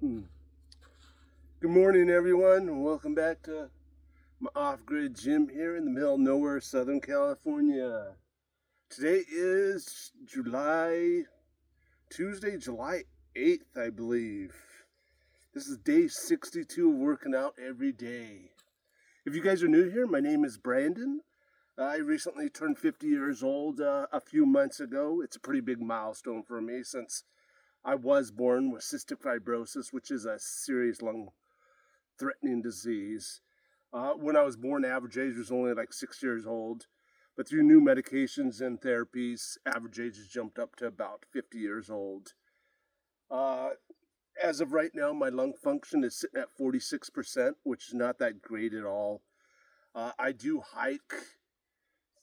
Good morning, everyone, and welcome back to my off-grid gym here in the middle of nowhere, Southern California. Today is Tuesday, July 8th, I believe. This is day 62 of working out every day. If you guys are new here, my name is Brandon. I recently turned 50 years old a few months ago. It's a pretty big milestone for me since I was born with cystic fibrosis, which is a serious lung-threatening disease. When I was born, average age was only like 6 years old. But through new medications and therapies, average age has jumped up to about 50 years old. As of right now, my lung function is sitting at 46%, which is not that great at all. I do hike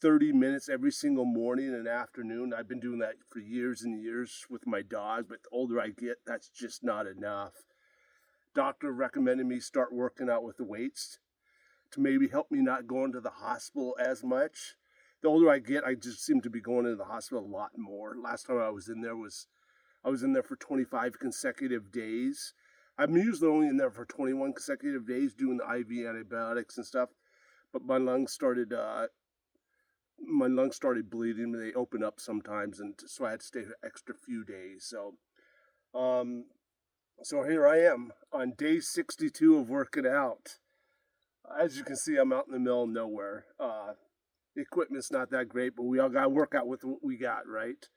30 minutes every single morning and afternoon. I've been doing that for years and years with my dog, but the older I get, that's just not enough. Doctor recommended me start working out with the weights to maybe help me not go into the hospital as much. The older I get, I just seem to be going into the hospital a lot more. Last time I was in there for 25 consecutive days. I'm usually only in there for 21 consecutive days doing the IV antibiotics and stuff, but my lungs started bleeding. They open up sometimes, and so I had to stay an extra few days. So here I am on day 62 of working out. As you can see, I'm out in the middle of nowhere. The equipment's not that great, but we all got to work out with what we got, right?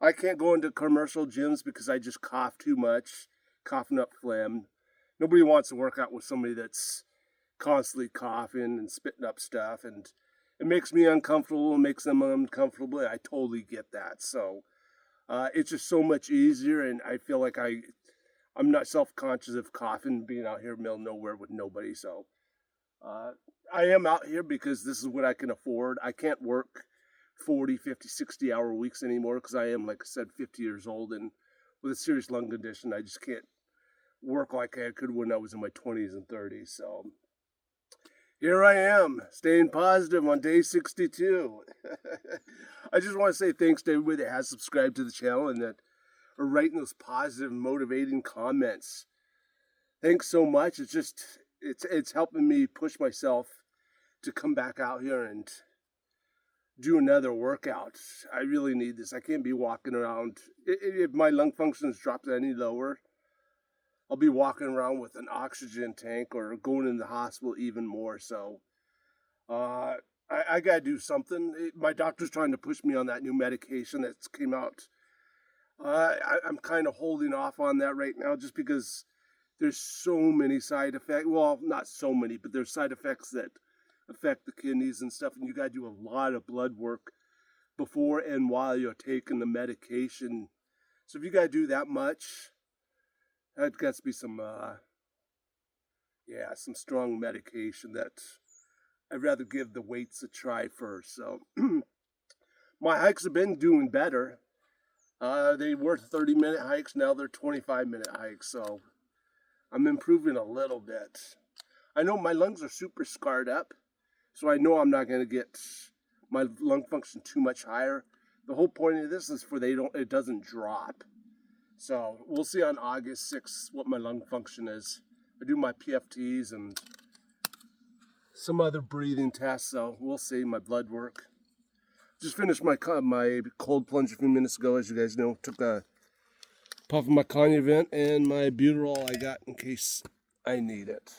I can't go into commercial gyms because I just cough too much, coughing up phlegm. Nobody wants to work out with somebody that's constantly coughing and spitting up stuff, and it makes me uncomfortable, it makes them uncomfortable. I totally get that. So it's just so much easier, and I feel like I'm not self-conscious of coughing, being out here in the middle of nowhere with nobody. So I am out here because this is what I can afford. I can't work 40, 50, 60-hour weeks anymore because I am, like I said, 50 years old, and with a serious lung condition, I just can't work like I could when I was in my 20s and 30s. So here I am, staying positive on day 62. I just want to say thanks to everybody that has subscribed to the channel and that are writing those positive, motivating comments. Thanks so much. It's helping me push myself to come back out here and do another workout. I really need this. I can't be walking around. If my lung function drops any lower, I'll be walking around with an oxygen tank or going in the hospital even more. So I got to do something. My doctor's trying to push me on that new medication that came out. I'm kind of holding off on that right now just because there's so many side effects. Well, not so many, but there's side effects that affect the kidneys and stuff, and you got to do a lot of blood work before and while you're taking the medication. So if you got to do that much, that got to be some strong medication that I'd rather give the weights a try first. So my hikes have been doing better. They were 30-minute hikes, now they're 25-minute hikes, so I'm improving a little bit. I know my lungs are super scarred up, so I know I'm not going to get my lung function too much higher. The whole point of this is it doesn't drop. So we'll see on August 6th what my lung function is. I do my PFTs and some other breathing tests, so we'll see my blood work. Just finished my cold plunge a few minutes ago, as you guys know. Took a puff of my Conuvent and my Buterol I got in case I need it.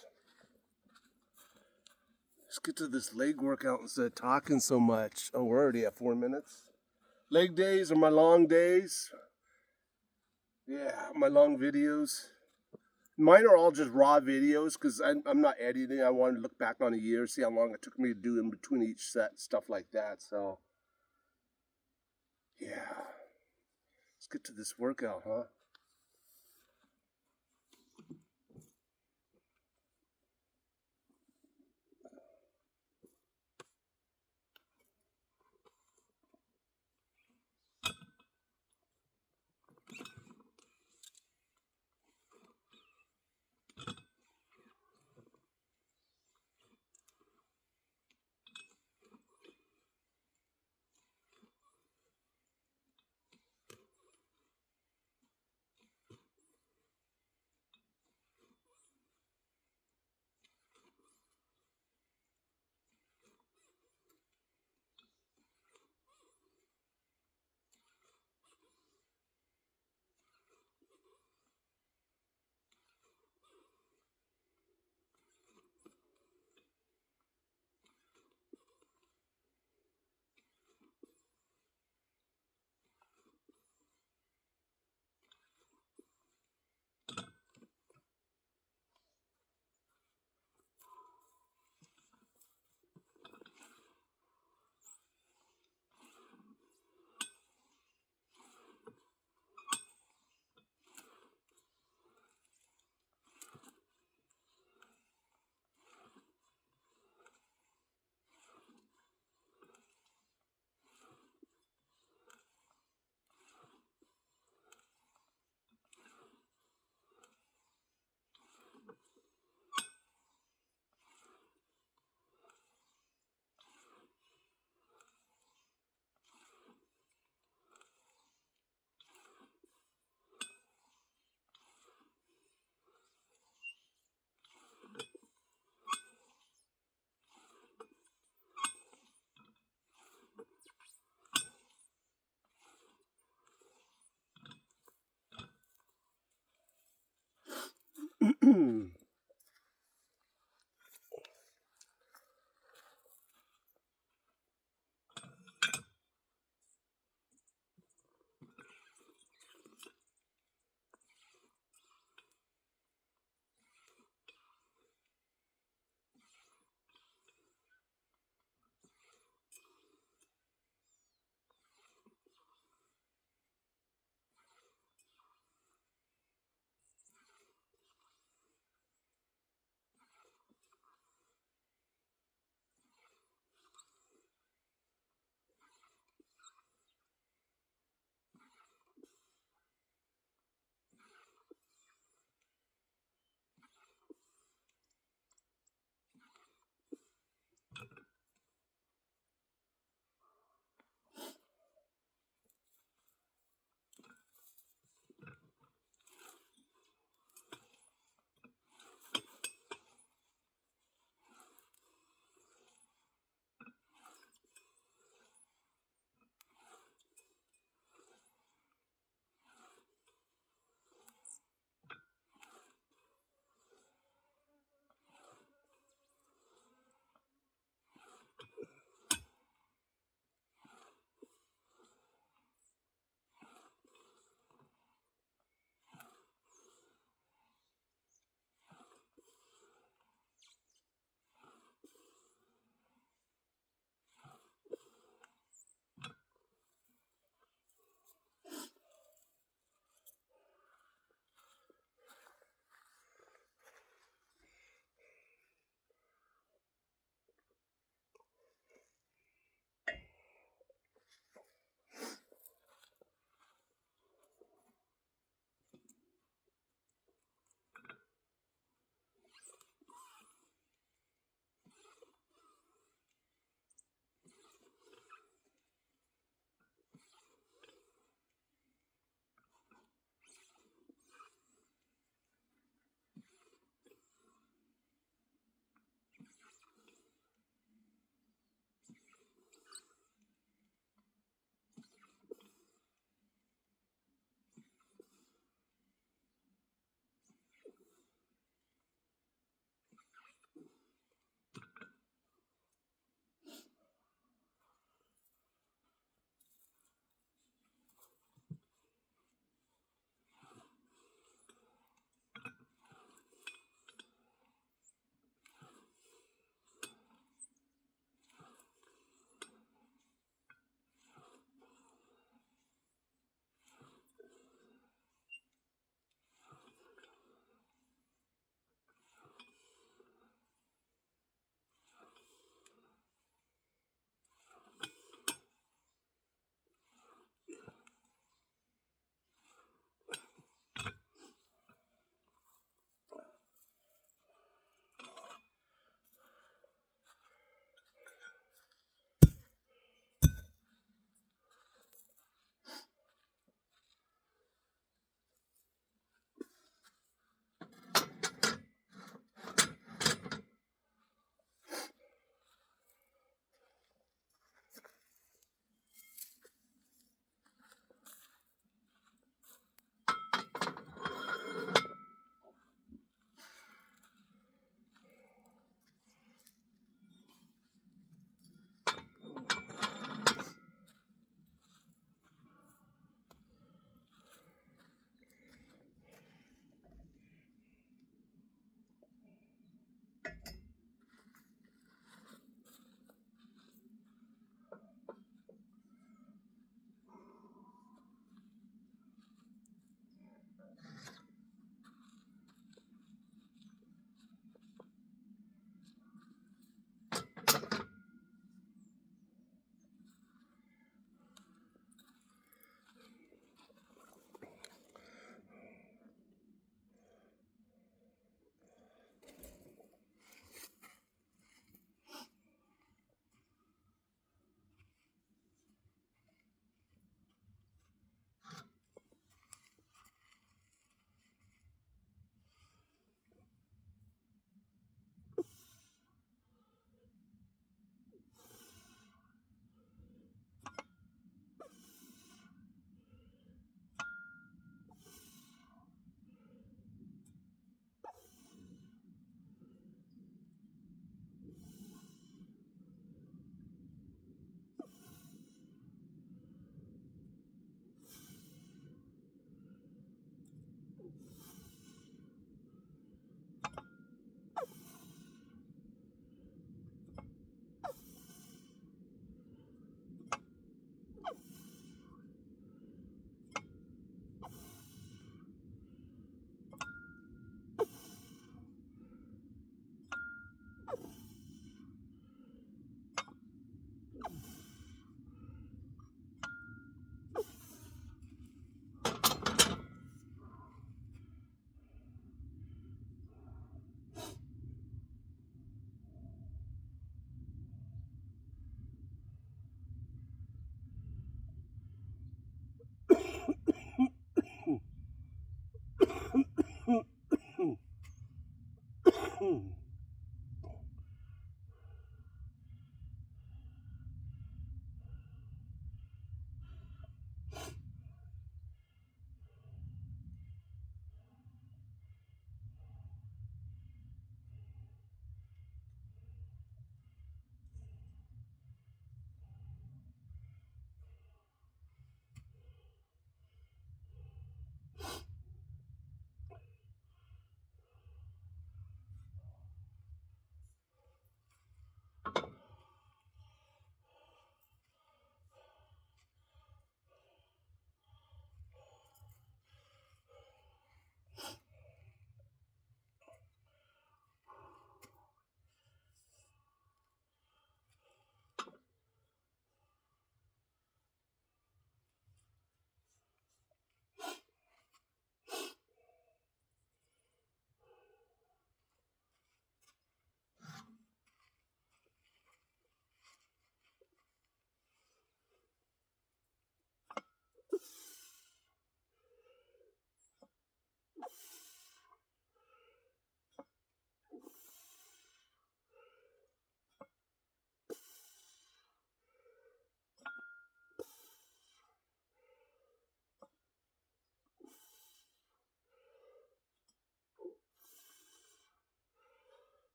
Let's get to this leg workout instead of talking so much. Oh, we're already at 4 minutes. Leg days are my long days. Yeah, my long videos. Mine are all just raw videos because I'm not editing. I want to look back on a year, see how long it took me to do in between each set, stuff like that. So, yeah. Let's get to this workout, huh?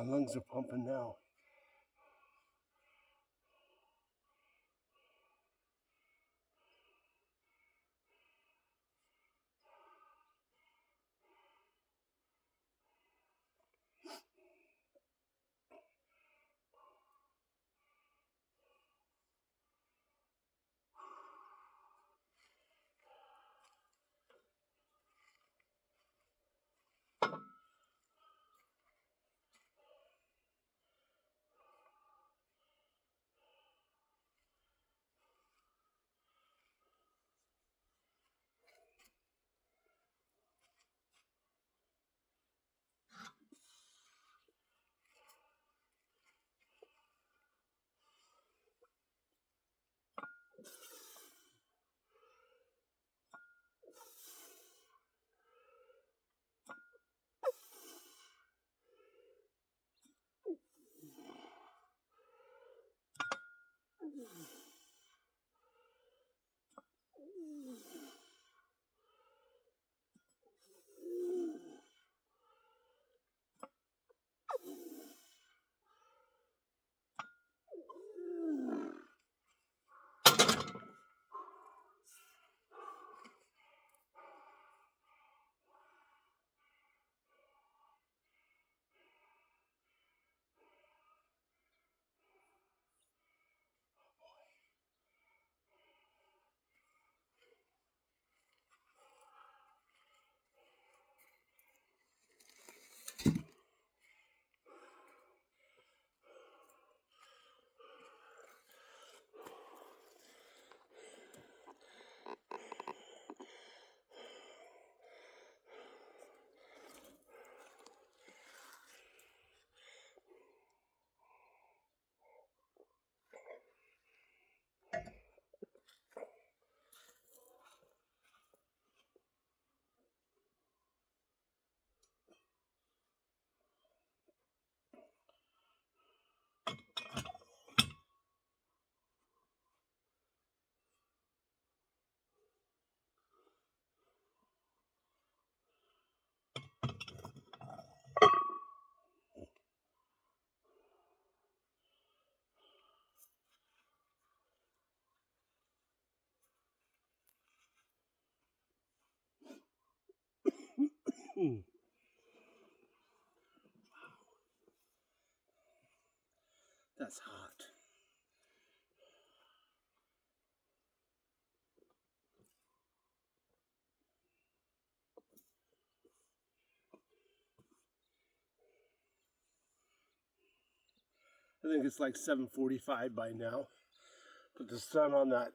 lungs are pumping now. That's hot. I think it's like 7:45 by now. Put the sun on that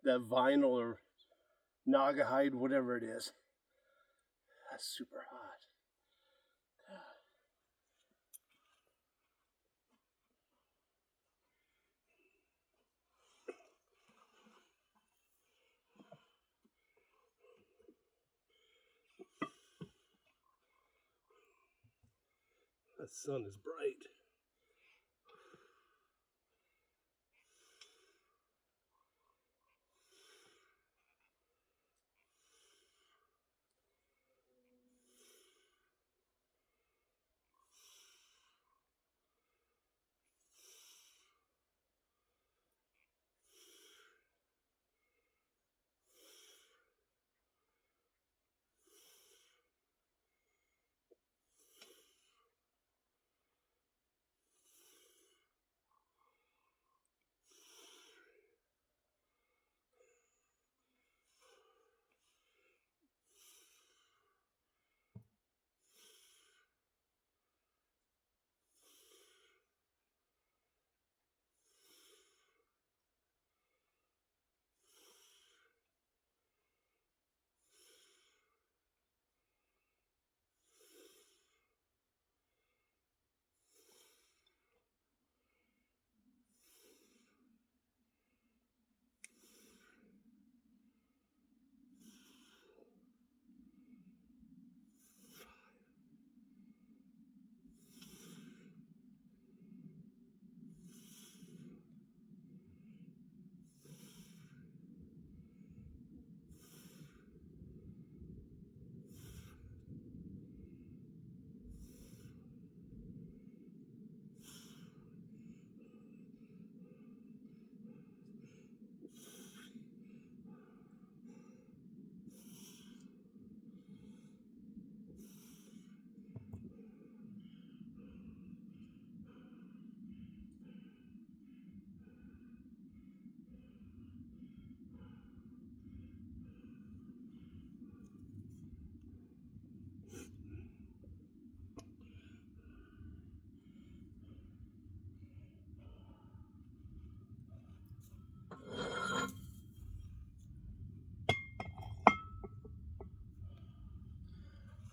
vinyl or naga hide, whatever it is. That's super hot. The sun is bright.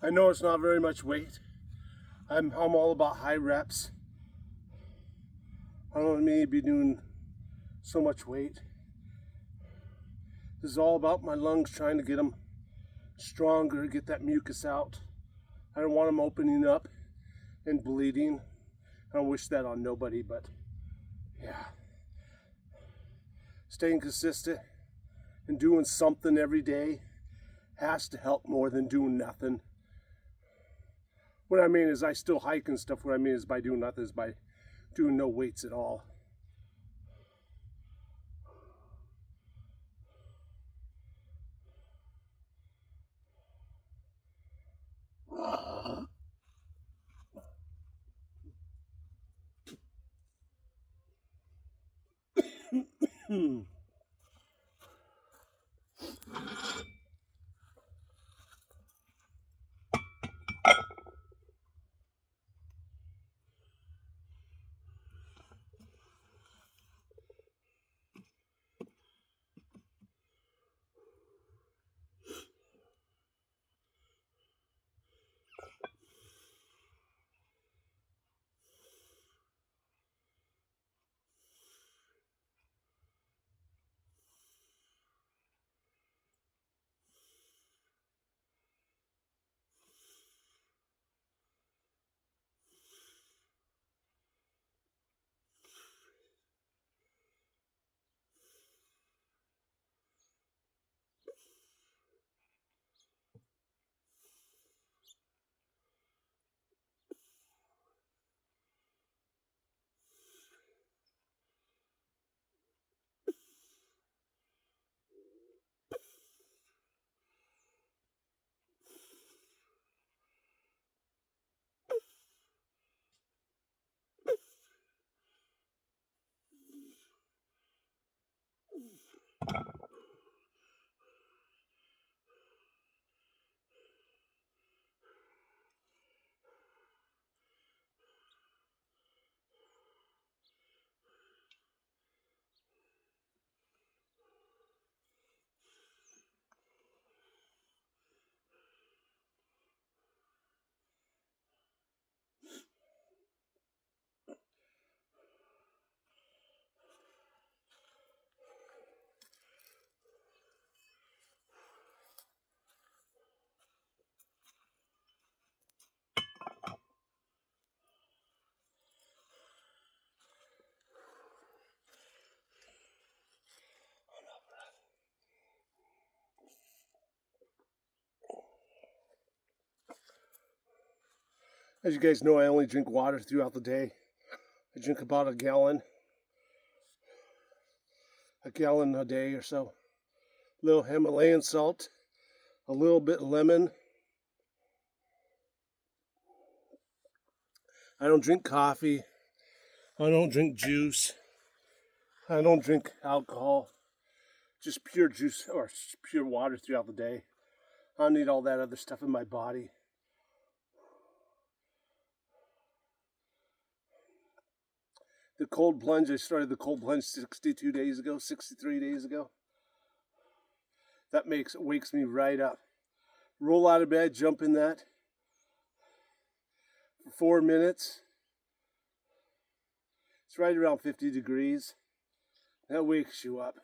I know it's not very much weight. I'm all about high reps. I don't need to be doing so much weight. This is all about my lungs, trying to get them stronger, get that mucus out. I don't want them opening up and bleeding. I don't wish that on nobody, but yeah. Staying consistent and doing something every day has to help more than doing nothing. What I mean is I still hike and stuff. What I mean is by doing nothing is by doing no weights at all. As you guys know, I only drink water throughout the day. I drink about a gallon a day or so. A little Himalayan salt, a little bit lemon. I don't drink coffee. I don't drink juice. I don't drink alcohol. Just pure juice or pure water throughout the day. I don't need all that other stuff in my body. The cold plunge, I started the cold plunge 63 days ago. That wakes me right up. Roll out of bed, jump in that for 4 minutes. It's right around 50 degrees. That wakes you up.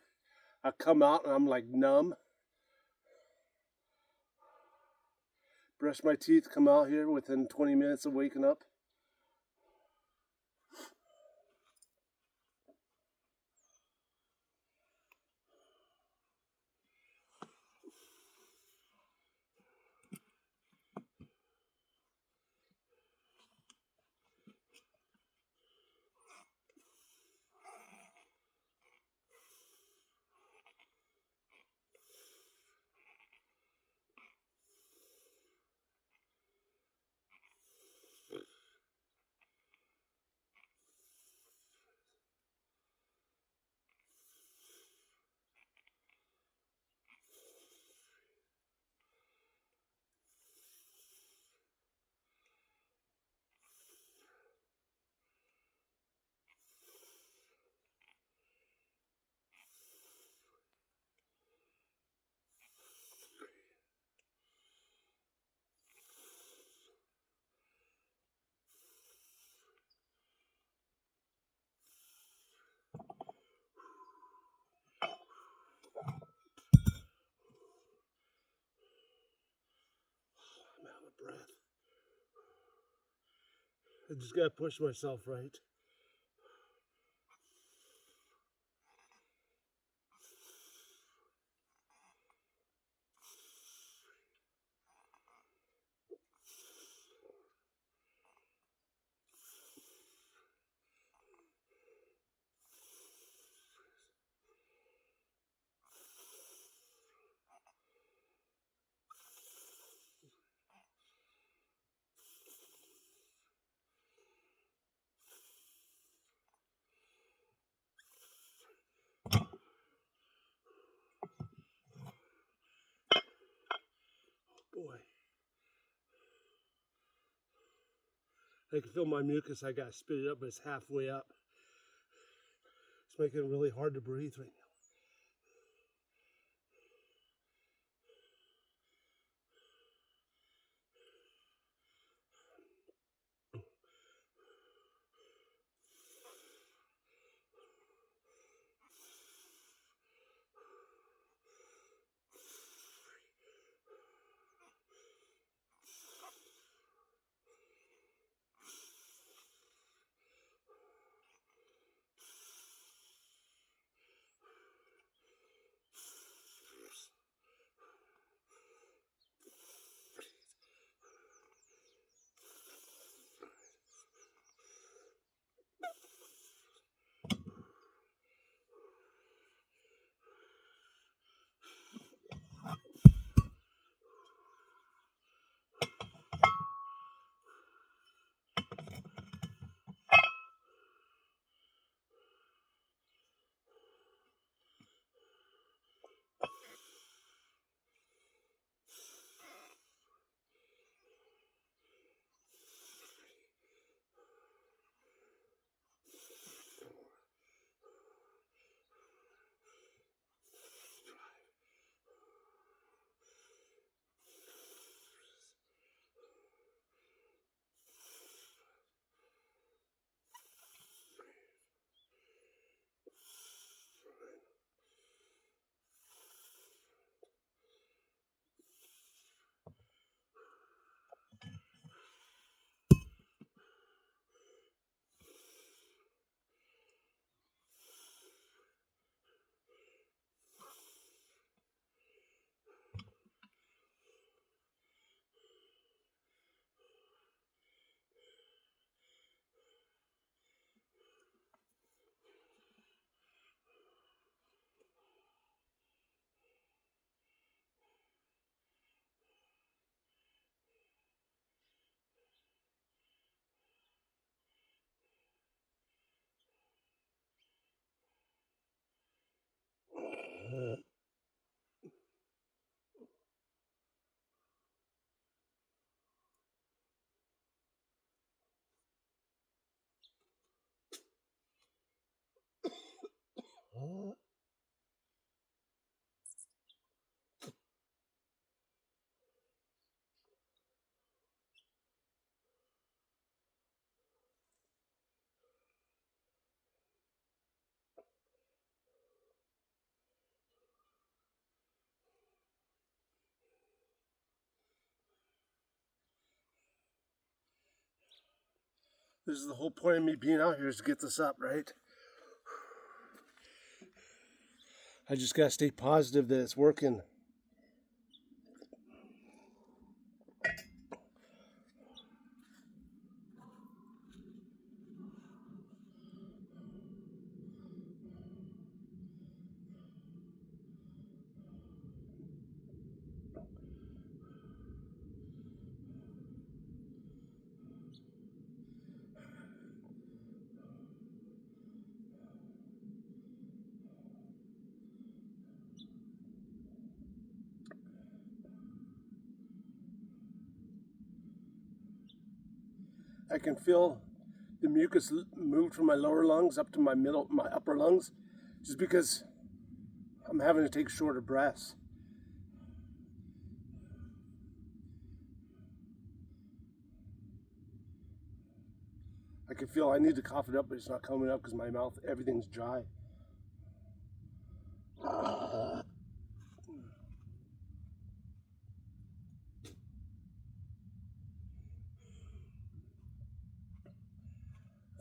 I come out and I'm like numb. Brush my teeth, come out here within 20 minutes of waking up. I just gotta push myself, right? Boy. I can feel my mucus. I gotta spit it up, but it's halfway up. It's making it really hard to breathe right now. This is the whole point of me being out here, is to get this up, right? I just gotta stay positive that it's working. I can feel the mucus moved from my lower lungs up to my upper lungs, just because I'm having to take shorter breaths. I can feel I need to cough it up, but it's not coming up because my mouth, everything's dry.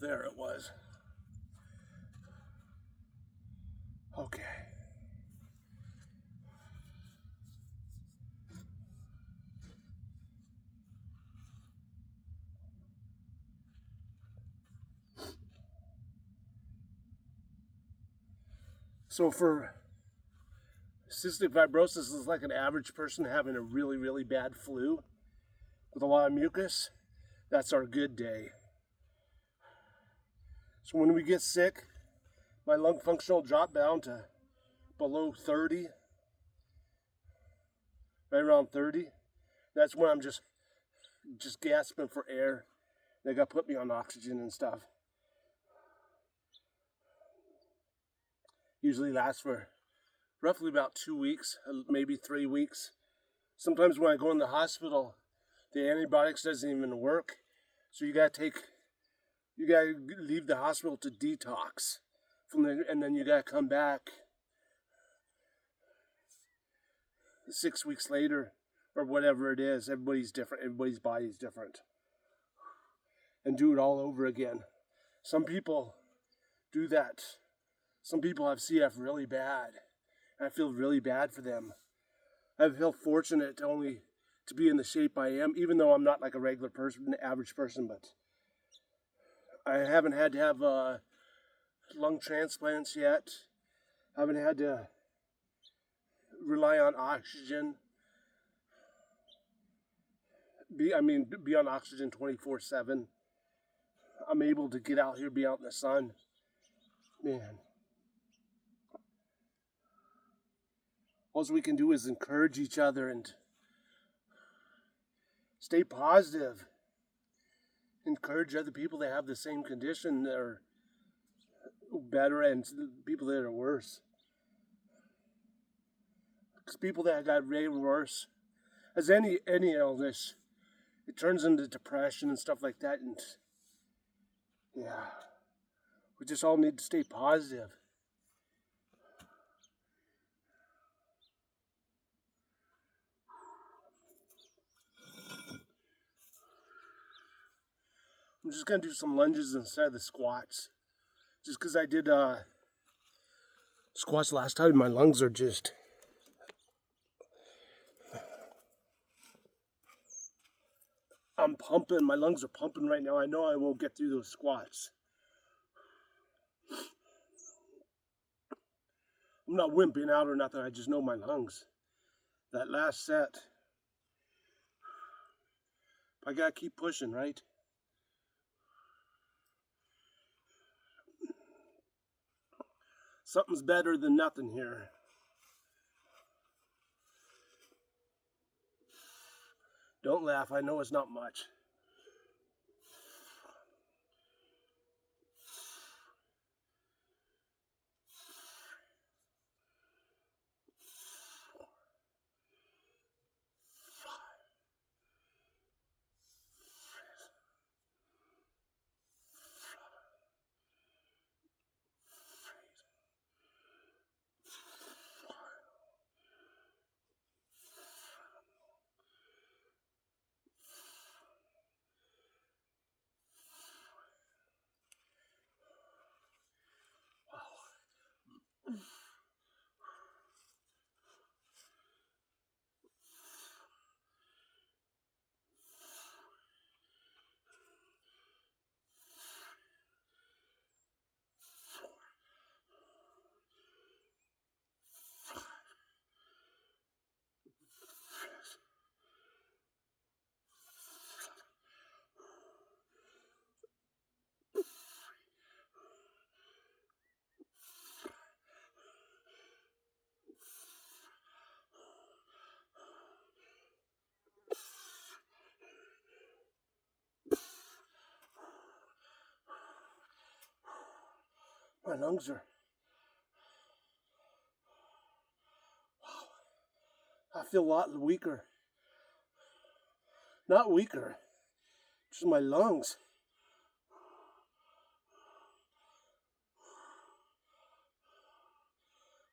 there it was. Okay. So for cystic fibrosis is like an average person having a really, really bad flu with a lot of mucus. That's our good day. So when we get sick, my lung function will drop down to below 30, right around 30. That's when I'm just gasping for air. They got to put me on oxygen and stuff. Usually lasts for roughly about 2 weeks, maybe 3 weeks. Sometimes when I go in the hospital, the antibiotics doesn't even work. So you gotta leave the hospital to detox from there, and then you gotta come back 6 weeks later or whatever it is. Everybody's different. Everybody's body's different. And do it all over again. Some people do that. Some people have CF really bad. And I feel really bad for them. I feel fortunate to be in the shape I am, even though I'm not like a regular person, an average person, but I haven't had to have lung transplants yet. I haven't had to rely on oxygen. Be on oxygen 24/7. I'm able to get out here, be out in the sun. Man. All we can do is encourage each other and stay positive. Encourage other people that have the same condition that are better and people that are worse. Because people that got way worse, as any illness, it turns into depression and stuff like that. And yeah, we just all need to stay positive. I'm just going to do some lunges instead of the squats. Just because I did squats last time, my lungs are just... I'm pumping, my lungs are pumping right now. I know I won't get through those squats. I'm not wimping out or nothing, I just know my lungs. That last set, I gotta keep pushing, right? Something's better than nothing here. Don't laugh, I know it's not much. My lungs are... I feel a lot weaker. Not weaker, just my lungs.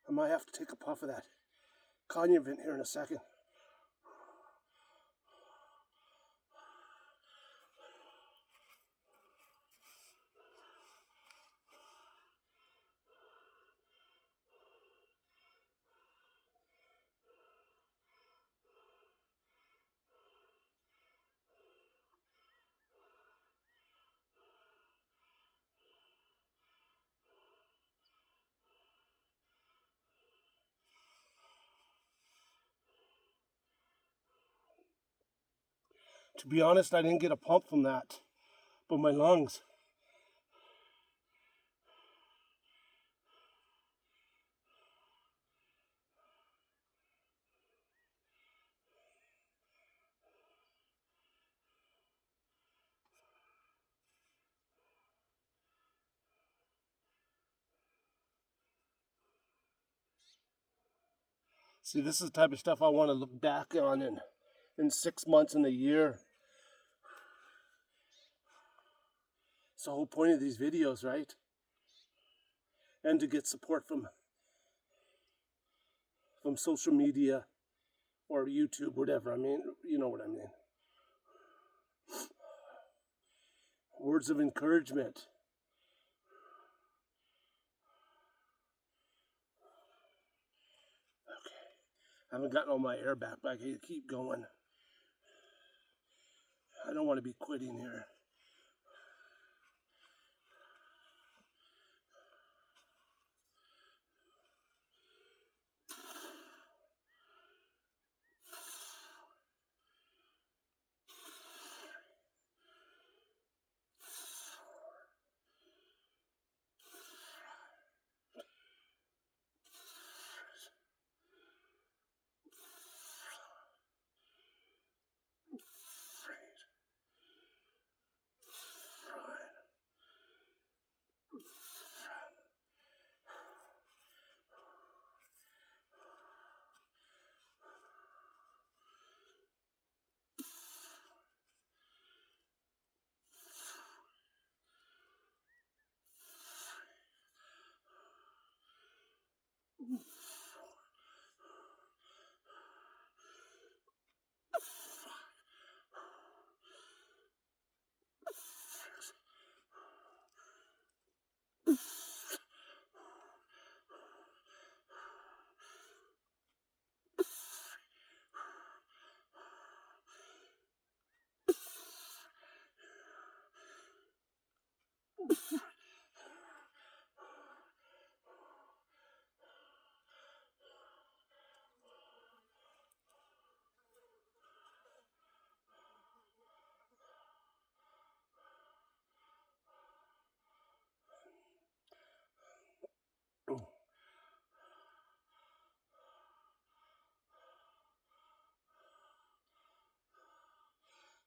I might have to take a puff of that Conuvent here in a second. To be honest, I didn't get a pump from that, but my lungs. See, this is the type of stuff I want to look back on in 6 months, in a year. It's the whole point of these videos, right? And to get support from social media or YouTube, whatever. I mean, you know what I mean. Words of encouragement. I haven't gotten all my air back, but I can keep going. I don't want to be quitting here.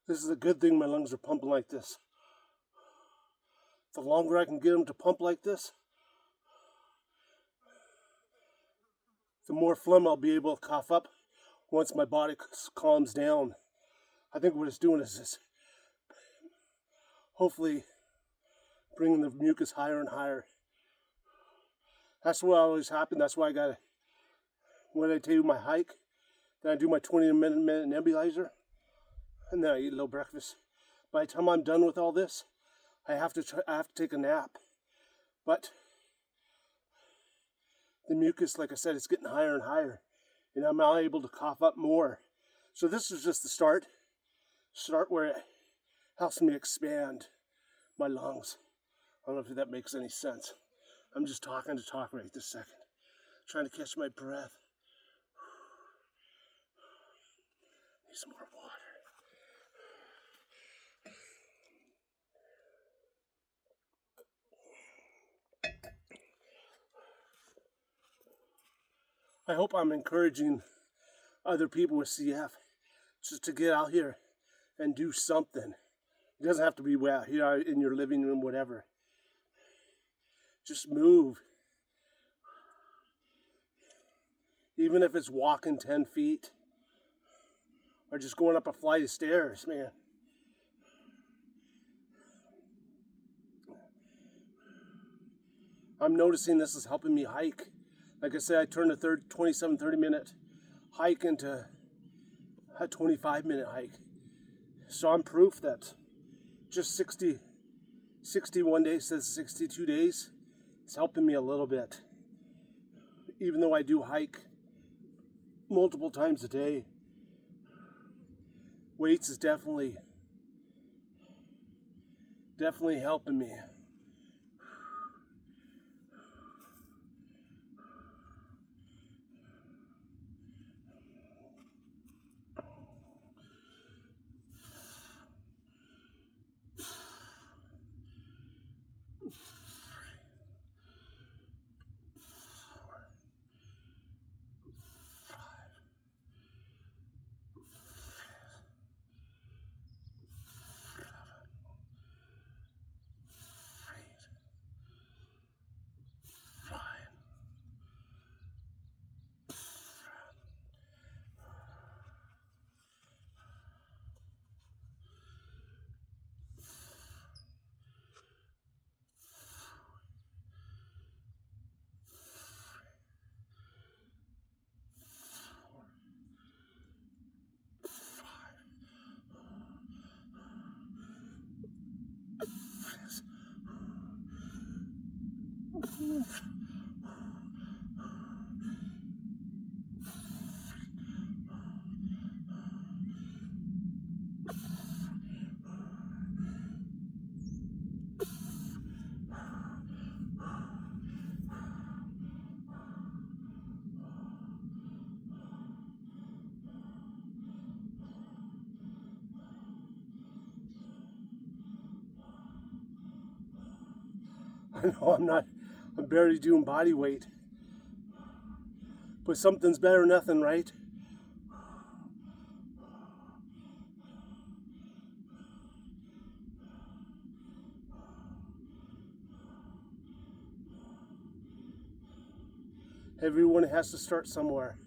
This is a good thing my lungs are pumping like this. The longer I can get them to pump like this, the more phlegm I'll be able to cough up once my body calms down. I think what it's doing is this, hopefully bringing the mucus higher and higher. That's what always happens. That's why when I do my hike, then I do my 20-minute nebulizer, and then I eat a little breakfast. By the time I'm done with all this, I have to take a nap. But the mucus, like I said, it's getting higher and higher, and I'm now able to cough up more. So this is just the start where it helps me expand my lungs. I don't know if that makes any sense. I'm just talking to talk right this second, trying to catch my breath. Need some more water. I hope I'm encouraging other people with CF just to get out here and do something. It doesn't have to be out here in your living room, whatever. Just move. Even if it's walking 10 feet or just going up a flight of stairs, man. I'm noticing this is helping me hike. Like I said, I turned a 30-minute hike into a 25-minute hike. So I'm proof that just 61 days says 62 days. It's helping me a little bit. Even though I do hike multiple times a day, weights is definitely helping me. know I'm barely doing body weight. But something's better than nothing, right? Everyone has to start somewhere.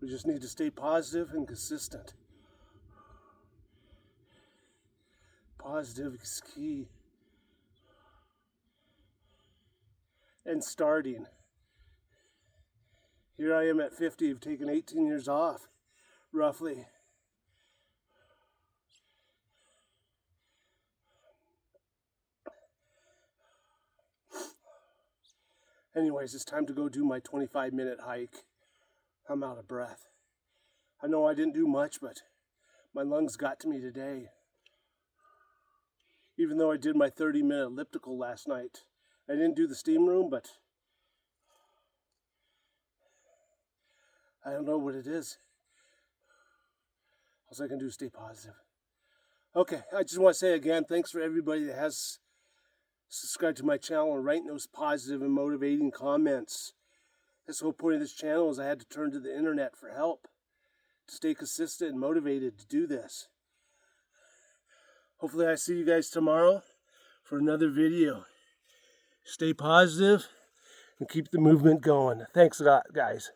We just need to stay positive and consistent. Positive is key. And starting. Here I am at 50, I've taken 18 years off, roughly. Anyways, it's time to go do my 25-minute hike. I'm out of breath. I know I didn't do much, but my lungs got to me today. Even though I did my 30-minute elliptical last night. I didn't do the steam room, but I don't know what it is. All I can do is stay positive. Okay, I just want to say again, thanks for everybody that has subscribed to my channel and writing those positive and motivating comments. That's the whole point of this channel is I had to turn to the internet for help to stay consistent and motivated to do this. Hopefully I see you guys tomorrow for another video. Stay positive and keep the movement going. Thanks a lot, guys.